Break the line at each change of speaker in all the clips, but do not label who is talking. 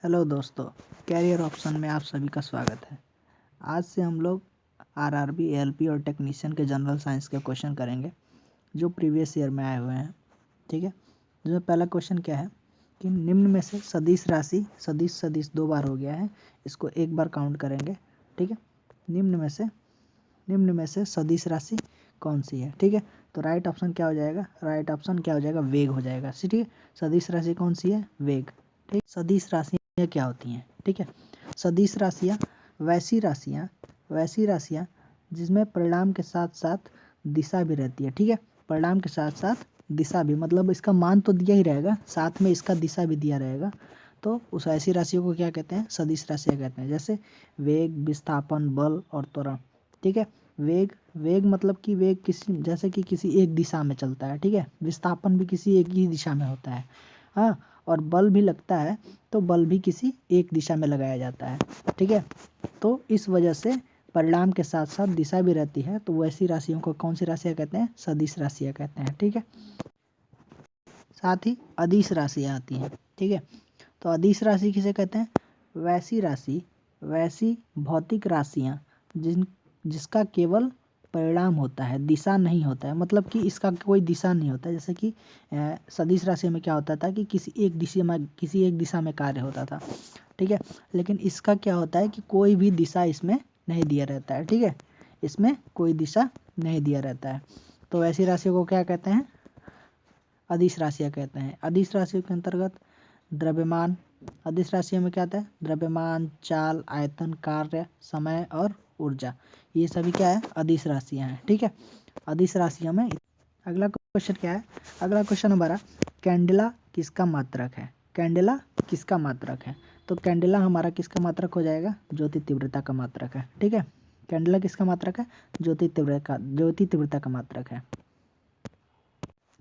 Hello दोस्तों, career option में आप सभी का स्वागत है। आज से हम लोग आरआरबी, एएलपी और टेक्नीशियन के जनरल साइंस के क्वेश्चन करेंगे जो प्रीवियस ईयर में आए हुए हैं। ठीक है, जो पहला क्वेश्चन क्या है कि निम्न में से सदिश राशि, सदिश सदिश 2 बार हो गया है, इसको एक बार काउंट करेंगे। ठीक है, निम्न में से सदिश राशि कौन सी है। ठीक है, तो राइट ऑप्शन क्या हो जाएगा? राइट ऑप्शन क्या हो जाएगा? वेग हो जाएगा। ठीक है, सदिश राशि कौन सी है? वेग। ठीक, सदिश राशियाँ क्या होती हैं? ठीक है, सदिश राशियाँ वैसी राशियाँ जिसमें परिणाम के साथ साथ दिशा भी रहती है। ठीक है, परिणाम के साथ साथ दिशा भी, मतलब इसका मान तो दिया ही रहेगा, साथ में इसका दिशा भी दिया रहेगा। तो उस ऐसी राशियों को क्या कहते हैं? सदिश राशियाँ कहते हैं। जैसे वेग, विस्थापन, बल और त्वरण। ठीक है, वेग मतलब कि वेग किसी, जैसे कि किसी एक दिशा में चलता है। ठीक है, विस्थापन भी किसी एक ही दिशा में होता है। हाँ, और बल भी लगता है तो बल भी किसी एक दिशा में लगाया जाता है। ठीक है, तो इस वजह से परिणाम के साथ साथ दिशा भी रहती है, तो वैसी राशियों को कौन सी राशियाँ कहते हैं? सदिश राशियाँ कहते हैं। ठीक है, साथ ही अदिश राशियाँ आती हैं। ठीक है, तो अदिश राशि किसे कहते हैं? वैसी भौतिक राशियाँ जिसका केवल परिणाम होता है, दिशा नहीं होता है, मतलब कि इसका कोई दिशा नहीं होता है। जैसे कि सदिश राशि में क्या होता था कि किसी एक दिशा में कार्य होता था। ठीक है, लेकिन इसका क्या होता है कि कोई भी दिशा इसमें नहीं दिया रहता है। ठीक है, इसमें कोई दिशा नहीं दिया रहता है, तो ऐसी राशियों को क्या कहते हैं? अदिश राशियाँ कहते हैं। अदिश राशियों के अंतर्गत द्रव्यमान, अदिश राशियों में क्या आता है? द्रव्यमान, चाल, आयतन, कार्य, समय और ऊर्जा, ये सभी क्या है? अदिश राशियाँ हैं। ठीक है, अदिश राशियों में। अगला क्वेश्चन क्या है? अगला क्वेश्चन हमारा, कैंडेला किसका मात्रक है? कैंडेला किसका मात्रक है? तो कैंडेला हमारा किसका मात्रक हो जाएगा? ज्योति तीव्रता का मात्रक है। ठीक है, कैंडेला किसका मात्रक है? ज्योति तीव्रता का मात्रक है।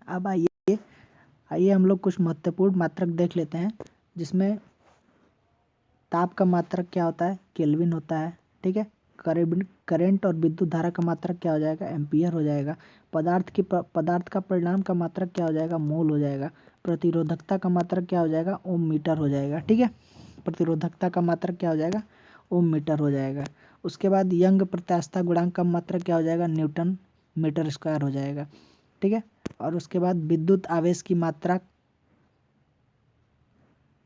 अब आइए हम लोग कुछ महत्वपूर्ण मात्रक देख लेते हैं, जिसमें ताप का मात्रक क्या होता है? केल्विन होता है। ठीक है, करंट और विद्युत धारा का मात्रक क्या हो जाएगा? एम्पियर हो जाएगा। पदार्थ का परिणाम का मात्रक क्या हो जाएगा? मोल हो जाएगा। प्रतिरोधकता का मात्रक क्या हो जाएगा? ओम मीटर हो जाएगा। ठीक है, प्रतिरोधकता का मात्रक क्या हो जाएगा? ओम मीटर हो जाएगा। उसके बाद यंग प्रत्यास्थता गुणांक का मात्रक क्या हो जाएगा? न्यूटन मीटर स्क्वायर हो जाएगा। ठीक है, और उसके बाद विद्युत आवेश की मात्रा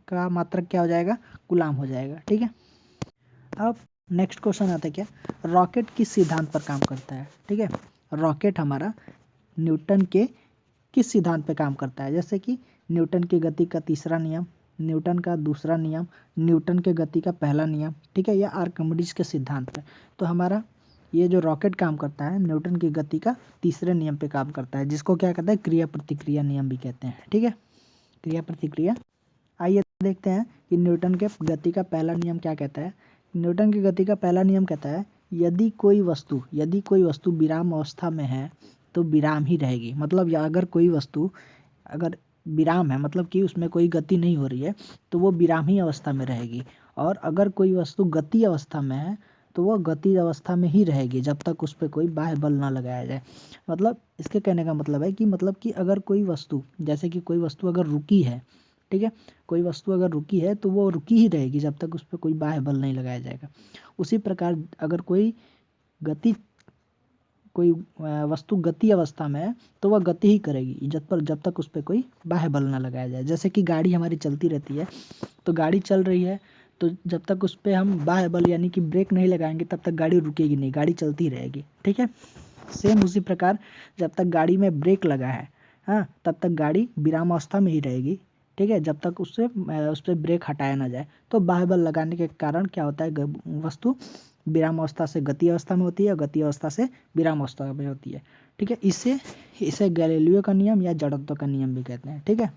का मात्रक क्या हो जाएगा? कूलाम हो जाएगा। ठीक है, अब नेक्स्ट क्वेश्चन आता है क्या? रॉकेट किस सिद्धांत पर काम करता है? ठीक है, रॉकेट हमारा न्यूटन के किस सिद्धांत पर काम करता है? जैसे कि न्यूटन की गति का तीसरा नियम, न्यूटन का दूसरा नियम, न्यूटन के गति का पहला नियम, ठीक है, या आर्किमिडीज के सिद्धांत पर। तो हमारा ये जो रॉकेट काम करता है, न्यूटन की गति का तीसरे नियम पे काम करता है, जिसको क्या कहते हैं? क्रिया प्रतिक्रिया नियम भी कहते हैं। ठीक है, क्रिया प्रतिक्रिया। आइए देखते हैं कि न्यूटन के गति का पहला नियम क्या कहता है। न्यूटन की गति का पहला नियम कहता है, यदि कोई वस्तु विराम अवस्था में है तो विराम ही रहेगी। मतलब या अगर कोई वस्तु अगर विराम है, मतलब कि उसमें कोई गति नहीं हो रही है, तो वो विराम ही अवस्था में रहेगी। और अगर कोई वस्तु गति अवस्था में है तो वह गति अवस्था में ही रहेगी जब तक उस पर कोई बाह्य बल ना लगाया जाए। मतलब इसके कहने का मतलब है कि अगर कोई वस्तु, जैसे कि कोई वस्तु अगर रुकी है, ठीक है, कोई वस्तु अगर रुकी है तो वो रुकी ही रहेगी जब तक उस पर कोई बाह्य बल नहीं लगाया जाएगा। उसी प्रकार अगर कोई वस्तु गति अवस्था में है तो वह गति ही करेगी जब तक उस पर कोई बाह्य बल ना लगाया जाए। जैसे कि गाड़ी हमारी चलती रहती है, तो गाड़ी चल रही है, तो जब तक उस पर हम बाह्य बल यानी कि ब्रेक नहीं लगाएंगे तब तक गाड़ी रुकेगी नहीं, गाड़ी चलती रहेगी। ठीक है, सेम उसी प्रकार जब तक गाड़ी में ब्रेक लगा है, हाँ, तब तक गाड़ी विराम अवस्था में ही रहेगी। ठीक है, जब तक उस पर ब्रेक हटाया ना जाए। तो बाह्य बल लगाने के कारण क्या होता है? वस्तु विराम अवस्था से गति अवस्था में होती है और गति अवस्था से विराम अवस्था में होती है। ठीक है, इसे गैलीलियो का नियम या जड़त्व का नियम भी कहते हैं। ठीक है,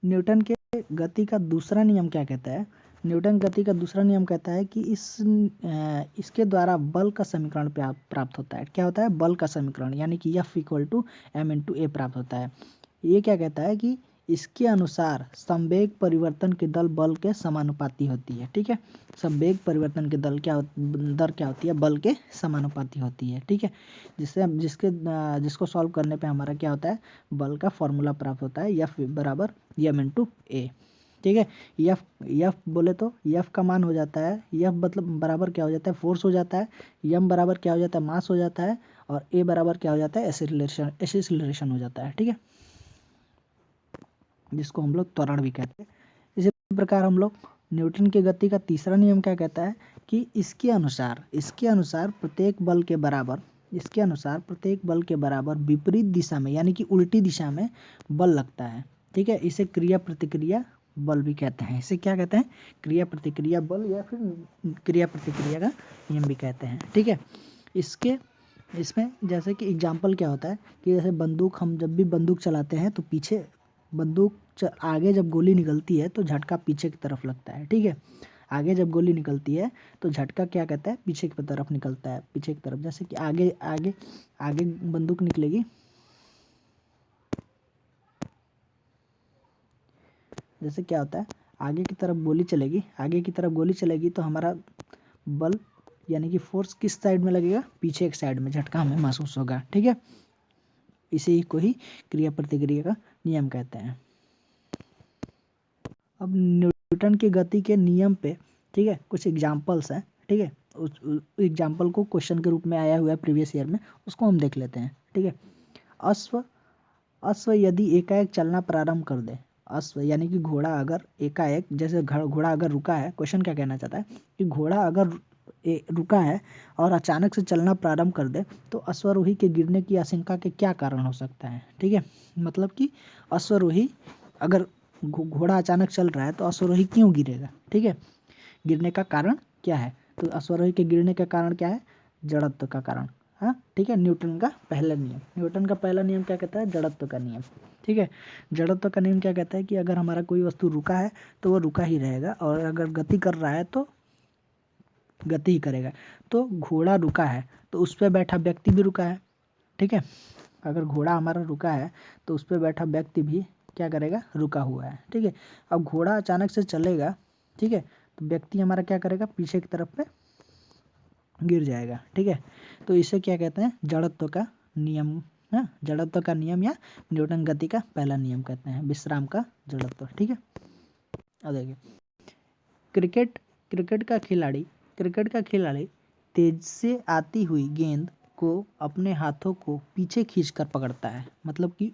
न्यूटन के गति का दूसरा नियम क्या कहता है? न्यूटन गति का दूसरा नियम कहता है कि इसके द्वारा बल का समीकरण प्राप्त होता है। क्या होता है? बल का समीकरण, यानी कि F=m×a प्राप्त होता है। ये क्या कहता है कि इसके अनुसार संवेग परिवर्तन की दर बल के समानुपाती होती है। ठीक है, संवेग परिवर्तन की दर क्या होती है? बल के समानुपाती होती है। ठीक है, जिसको सॉल्व करने पे हमारा क्या होता है? बल का फॉर्मूला प्राप्त होता है, F = m×a। ठीक है। एफ एफ बोले तो एफ का मान हो जाता है, एफ मतलब बराबर क्या हो जाता है, फोर्स हो जाता है, एम बराबर क्या हो जाता है, मास हो जाता है, और ए बराबर क्या हो जाता है, एसिलेरेशन हो जाता है। ठीक है, जिसको हम लोग त्वरण भी कहते हैं। इसी प्रकार हम लोग न्यूटन की गति का तीसरा नियम क्या कहता है कि इसके अनुसार प्रत्येक बल के बराबर, इसके अनुसार प्रत्येक बल के बराबर विपरीत दिशा में यानी कि उल्टी दिशा में बल लगता है। ठीक है, इसे क्रिया प्रतिक्रिया बल भी कहते हैं। इसे क्या कहते हैं, क्रिया प्रतिक्रिया बल या फिर क्रिया प्रतिक्रिया का नियम भी कहते हैं। ठीक है, इसके इसमें जैसे कि एग्जाम्पल क्या होता है कि जैसे बंदूक, हम जब भी बंदूक चलाते हैं तो पीछे आगे जब गोली निकलती है तो झटका पीछे की तरफ लगता है। ठीक है, आगे जब गोली निकलती है तो झटका क्या कहता है, पीछे की तरफ निकलता है, पीछे की तरफ। जैसे कि आगे आगे आगे बंदूक निकलेगी, जैसे क्या होता है, आगे की तरफ गोली चलेगी, आगे की तरफ गोली चलेगी तो हमारा बल यानी कि फोर्स किस साइड में लगेगा, पीछे एक साइड में झटका हमें महसूस होगा। ठीक है, इसे ही को ही क्रिया प्रतिक्रिया का नियम कहते हैं। अब न्यूटन की गति के नियम पे, ठीक है, कुछ एग्जाम्पल्स हैं। ठीक है, उस एग्जाम्पल को क्वेश्चन के रूप में आया हुआ है प्रीवियस ईयर में, उसको हम देख लेते हैं। ठीक है, अश्व अश्व यदि एकाएक चलना प्रारंभ कर दे, अश्व यानी कि घोड़ा अगर एकाएक, जैसे घोड़ा अगर रुका है, क्वेश्चन क्या कहना चाहता है कि घोड़ा अगर रुका है और अचानक से चलना प्रारंभ कर दे तो अश्वारोही के गिरने की आशंका के क्या कारण हो सकता है। ठीक है, मतलब कि अश्वारोही अगर घोड़ा अचानक चल रहा है तो अश्वारोही क्यों गिरेगा। ठीक है, गिरने का कारण क्या है, तो अश्वारोही के गिरने का कारण क्या है, जड़त्व का कारण। हाँ, ठीक है, न्यूटन का पहला नियम, न्यूटन का पहला नियम क्या कहता है, जड़त्व का नियम। ठीक है, जड़त्व का नियम क्या कहता है कि अगर हमारा कोई वस्तु रुका है तो वो रुका ही रहेगा, और अगर गति कर रहा है तो गति ही करेगा। तो घोड़ा रुका है तो उस पर बैठा व्यक्ति भी रुका है। ठीक है, अगर घोड़ा हमारा रुका है तो उस पर बैठा व्यक्ति भी क्या करेगा, रुका हुआ है। ठीक है, अब घोड़ा अचानक से चलेगा, ठीक है, तो व्यक्ति हमारा क्या करेगा, पीछे की तरफ पे गिर जाएगा। ठीक है, तो इसे क्या कहते हैं, जड़त्व का नियम। हाँ, जड़त्व का नियम या न्यूटन गति का पहला नियम कहते हैं, विश्राम का जड़त्व। ठीक है, अब देखिए क्रिकेट क्रिकेट का खिलाड़ी तेज से आती हुई गेंद को अपने हाथों को पीछे खींचकर पकड़ता है। मतलब कि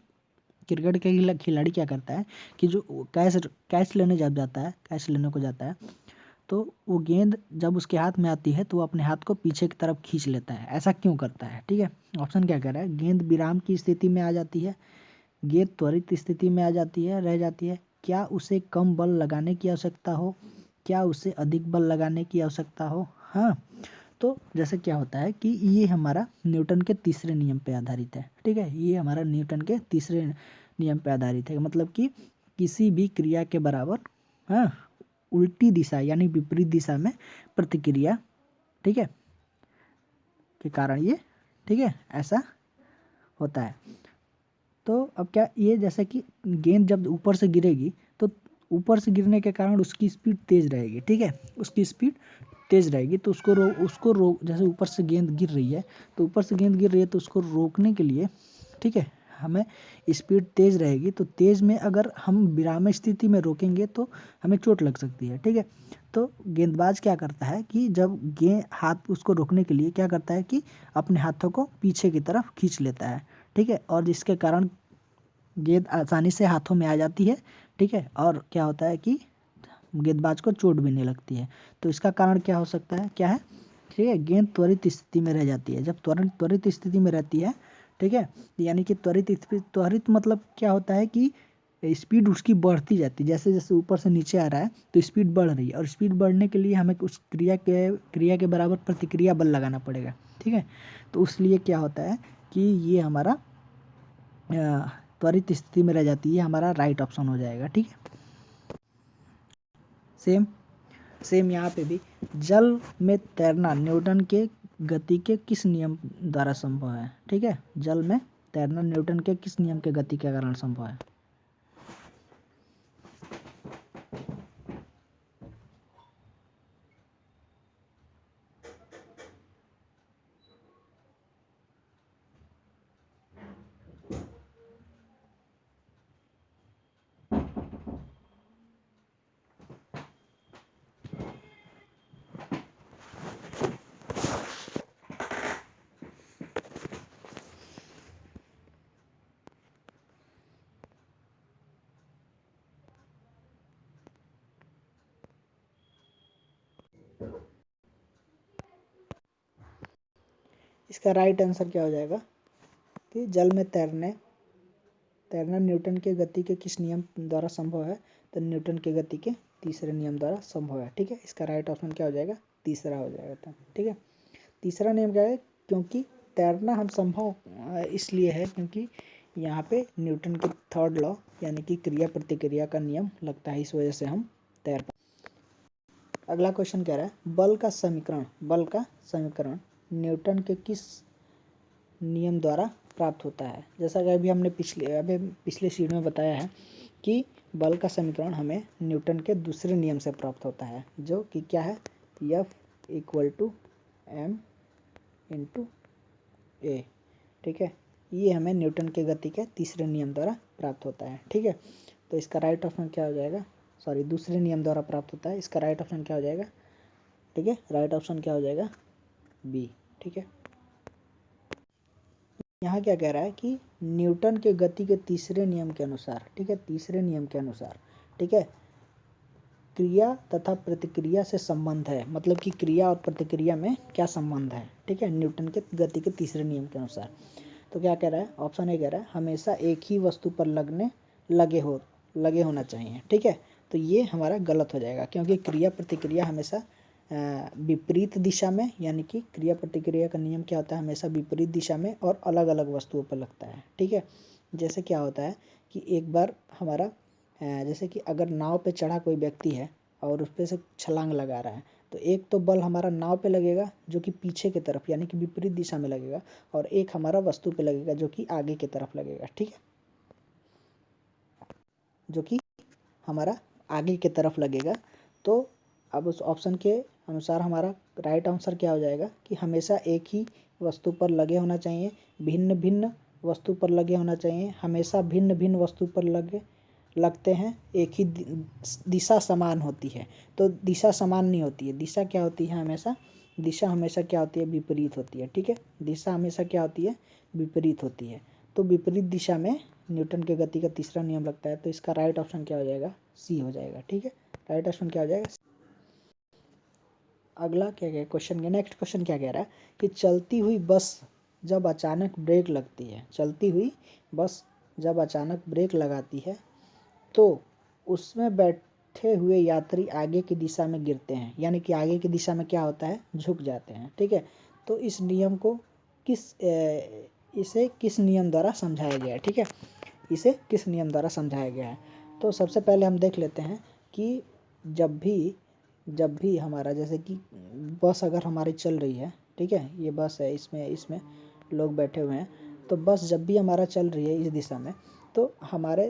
क्रिकेट का खिलाड़ी क्या करता है कि जो कैच लेने जब जाता है, कैच लेने को जाता है, तो वो गेंद जब उसके हाथ में आती है तो वो अपने हाथ को पीछे की तरफ खींच लेता है। ऐसा क्यों करता है। ठीक है, ऑप्शन क्या कह रहा है, गेंद विराम की स्थिति में आ जाती है, गेंद त्वरित स्थिति में आ जाती है, रह जाती है, क्या उसे कम बल लगाने की आवश्यकता हो, क्या उसे अधिक बल लगाने की आवश्यकता हो। हाँ, तो जैसे क्या होता है कि ये हमारा न्यूटन के तीसरे नियम पे आधारित है। ठीक है, ये हमारा न्यूटन के तीसरे नियम पे आधारित है, मतलब कि किसी भी क्रिया के बराबर, हाँ, उल्टी दिशा यानी विपरीत दिशा में प्रतिक्रिया, ठीक है, के कारण ये, ठीक है, ऐसा होता है। तो अब क्या, ये जैसे कि गेंद जब ऊपर से गिरेगी तो ऊपर से गिरने के कारण उसकी स्पीड तेज रहेगी। ठीक है, उसकी स्पीड तेज रहेगी तो उसको रोक, जैसे ऊपर से गेंद गिर रही है तो ऊपर से गेंद गिर रही है तो उसको रोकने के लिए, ठीक है, हमें स्पीड तेज रहेगी, तो तेज में अगर हम विराम स्थिति में रोकेंगे तो हमें चोट लग सकती है। ठीक है, तो गेंदबाज क्या करता है कि जब गेंद हाथ उसको रोकने के लिए क्या करता है कि अपने हाथों को पीछे की तरफ खींच लेता है। ठीक है, और जिसके कारण गेंद आसानी से हाथों में आ जाती है। ठीक है, और क्या होता है कि गेंदबाज को चोट भी नहीं लगती है। तो इसका कारण क्या हो सकता है, क्या है, ठीक है, गेंद त्वरित स्थिति में रह जाती है। जब त्वरित स्थिति में रहती है, ठीक है, यानी कि त्वरित मतलब क्या होता है कि स्पीड उसकी बढ़ती जाती है, जैसे जैसे ऊपर से नीचे आ रहा है तो स्पीड बढ़ रही है, और स्पीड बढ़ने के लिए हमें उस क्रिया के बराबर प्रतिक्रिया बल लगाना पड़ेगा। ठीक है, तो इसलिए क्या होता है कि ये हमारा त्वरित स्थिति में रह जाती है, हमारा राइट ऑप्शन हो जाएगा। ठीक है, सेम सेम यहाँ पे भी, जल में तैरना न्यूटन के गति के किस नियम द्वारा संभव है। ठीक है, जल में तैरना न्यूटन के किस नियम के गति के कारण संभव है। इसका राइट आंसर क्या हो जाएगा कि जल में तैरना न्यूटन के गति के किस नियम द्वारा संभव है? तो न्यूटन के गति के तीसरे नियम द्वारा संभव है। ठीक है, इसका राइट ऑप्शन क्या हो जाएगा? तीसरा हो जाएगा। तो ठीक है, तीसरा नियम क्या है? क्योंकि तैरना हम संभव इसलिए है क्योंकि यहाँ पे न्यूटन के थर्ड लॉ यानी कि क्रिया प्रतिक्रिया का नियम लगता है, इस वजह से हम तैर पाते। अगला क्वेश्चन कह रहा है बल का समीकरण न्यूटन के किस नियम द्वारा प्राप्त होता है? जैसा कि अभी हमने पिछले शीट में बताया है कि बल का समीकरण हमें न्यूटन के दूसरे नियम से प्राप्त होता है, जो कि क्या है? F = m × a। ठीक है, ये हमें न्यूटन के गति के तीसरे नियम द्वारा प्राप्त होता है। ठीक है, तो इसका राइट ऑप्शन क्या हो जाएगा? सॉरी, दूसरे नियम द्वारा प्राप्त होता है, इसका राइट ऑप्शन क्या हो जाएगा? ठीक है, राइट ऑप्शन क्या हो जाएगा? बी। ठीक है, यहाँ क्या कह रहा है कि न्यूटन के गति के तीसरे नियम के अनुसार, ठीक है, तीसरे नियम के अनुसार, ठीक है, क्रिया तथा प्रतिक्रिया से संबंध है। मतलब कि क्रिया और प्रतिक्रिया में क्या संबंध है? ठीक है, न्यूटन के गति के तीसरे नियम के अनुसार। तो क्या कह रहा है? ऑप्शन ए कह रहा है हमेशा एक ही वस्तु पर लगे होना चाहिए। ठीक है, तो ये हमारा गलत हो जाएगा क्योंकि क्रिया प्रतिक्रिया हमेशा विपरीत दिशा में, यानी कि क्रिया प्रतिक्रिया का नियम क्या होता है? हमेशा विपरीत दिशा में और अलग अलग वस्तुओं पर लगता है। ठीक है, जैसे क्या होता है कि एक बार हमारा जैसे कि अगर नाव पे चढ़ा कोई व्यक्ति है और उस पर से छलांग लगा रहा है, तो एक तो बल हमारा नाव पे लगेगा जो कि पीछे की तरफ यानी कि विपरीत दिशा में लगेगा, और एक हमारा वस्तु पे लगेगा जो कि आगे की तरफ लगेगा। ठीक है, जो कि हमारा आगे की तरफ लगेगा। तो अब उस ऑप्शन के अनुसार हमारा राइट आंसर क्या हो जाएगा कि हमेशा एक ही वस्तु पर लगे होना चाहिए, भिन्न भिन्न वस्तु पर लगे होना चाहिए, हमेशा भिन्न भिन्न वस्तु पर लगते हैं, एक ही दिशा समान होती है। तो दिशा समान नहीं होती है, दिशा क्या होती है? दिशा हमेशा क्या होती है? विपरीत होती है। ठीक है, दिशा हमेशा क्या होती है? विपरीत होती है। तो विपरीत दिशा में न्यूटन के गति का तीसरा नियम लगता है। तो इसका राइट ऑप्शन क्या हो जाएगा? सी हो जाएगा। ठीक है, राइट ऑप्शन क्या हो जाएगा? अगला क्या क्या क्वेश्चन, नेक्स्ट क्वेश्चन क्या कह रहा है कि चलती हुई बस जब अचानक ब्रेक लगती है, चलती हुई बस जब अचानक ब्रेक लगाती है तो उसमें बैठे हुए यात्री आगे की दिशा में गिरते हैं, यानी कि आगे की दिशा में क्या होता है? झुक जाते हैं। ठीक है, तो इस नियम को इसे किस नियम द्वारा समझाया गया है? ठीक है, इसे किस नियम द्वारा समझाया गया है? तो सबसे पहले हम देख लेते हैं कि जब भी हमारा जैसे कि बस अगर हमारी चल रही है, ठीक है, ये बस है, इसमें लोग बैठे हुए हैं, तो बस जब भी हमारा चल रही है इस दिशा में, तो हमारे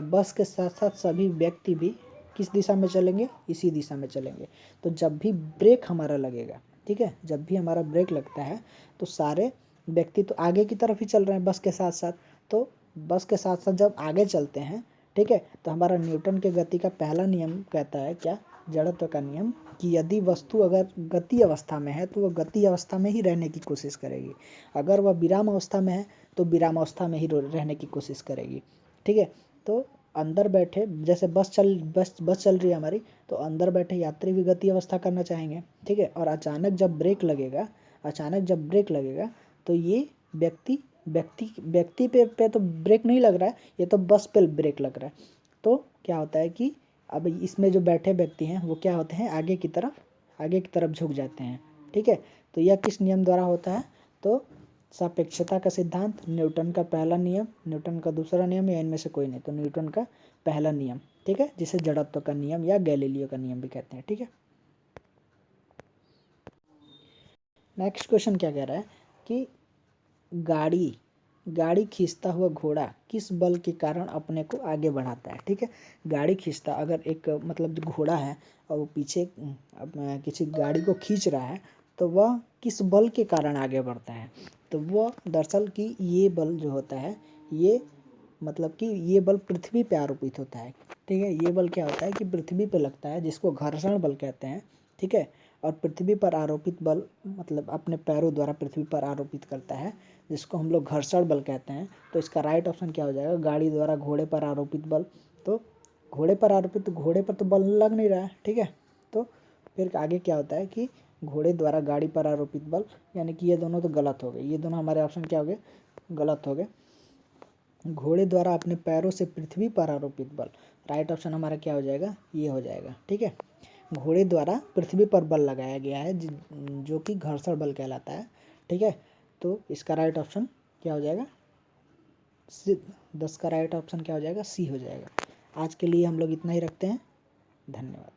बस के साथ साथ सभी व्यक्ति भी किस दिशा में चलेंगे? इसी दिशा में चलेंगे। तो जब भी ब्रेक हमारा लगेगा, ठीक है, जब भी हमारा ब्रेक लगता है तो सारे व्यक्ति तो आगे की तरफ ही चल रहे हैं बस के साथ साथ। तो बस के साथ साथ जब आगे चलते हैं, ठीक है, तो हमारा न्यूटन के गति का पहला नियम कहता है क्या? जड़त्व का नियम, कि यदि वस्तु अगर गति अवस्था में है तो वह गति अवस्था में ही रहने की कोशिश करेगी, अगर वह विराम अवस्था में है तो विराम अवस्था में ही रहने की कोशिश करेगी। ठीक है, तो अंदर बैठे जैसे बस चल रही है हमारी, तो अंदर बैठे यात्री भी गति अवस्था करना चाहेंगे। ठीक है, और अचानक जब ब्रेक लगेगा तो ये व्यक्ति पे तो ब्रेक नहीं लग रहा है, ये तो बस पे ब्रेक लग रहा है। तो क्या होता है कि अब इसमें जो बैठे व्यक्ति हैं वो क्या होते हैं? आगे की तरफ झुक जाते हैं। ठीक है, तो यह किस नियम द्वारा होता है? तो सापेक्षता का सिद्धांत, न्यूटन का पहला नियम, न्यूटन का दूसरा नियम, या इनमें से कोई नहीं। तो न्यूटन का पहला नियम, ठीक है, जिसे जड़त्व का नियम या गैलीलियो का नियम भी कहते हैं। ठीक है, नेक्स्ट क्वेश्चन क्या कह रहा है कि गाड़ी खींचता हुआ घोड़ा किस बल के कारण अपने को आगे बढ़ाता है? ठीक है, गाड़ी खींचता, अगर एक मतलब जो घोड़ा है और वो पीछे किसी गाड़ी को खींच रहा है, तो वह किस बल के कारण आगे बढ़ता है? तो वह दरअसल कि ये बल जो होता है, ये मतलब कि ये बल पृथ्वी पे आरोपित होता है। ठीक है, ये बल क्या होता है कि पृथ्वी पे लगता है, जिसको घर्षण बल कहते हैं। ठीक है, और पृथ्वी पर आरोपित बल मतलब अपने पैरों द्वारा पृथ्वी पर आरोपित करता है, जिसको हम लोग घर्षण बल कहते हैं। तो इसका राइट ऑप्शन क्या हो जाएगा? गाड़ी द्वारा घोड़े पर आरोपित बल। तो घोड़े पर तो बल लग नहीं रहा है। ठीक है, तो फिर आगे क्या होता है कि घोड़े द्वारा गाड़ी पर आरोपित बल, यानी कि ये दोनों तो गलत हो गए, ये दोनों हमारे ऑप्शन क्या हो गए, गलत हो गए। घोड़े द्वारा अपने पैरों से पृथ्वी पर आरोपित बल, राइट ऑप्शन हमारा क्या हो जाएगा, ये हो जाएगा। ठीक है, घोड़े द्वारा पृथ्वी पर बल लगाया गया है जो कि घर्षण बल कहलाता है। ठीक है, तो इसका राइट ऑप्शन क्या हो जाएगा, 10 का राइट ऑप्शन क्या हो जाएगा, सी हो जाएगा। आज के लिए हम लोग इतना ही रखते हैं, धन्यवाद।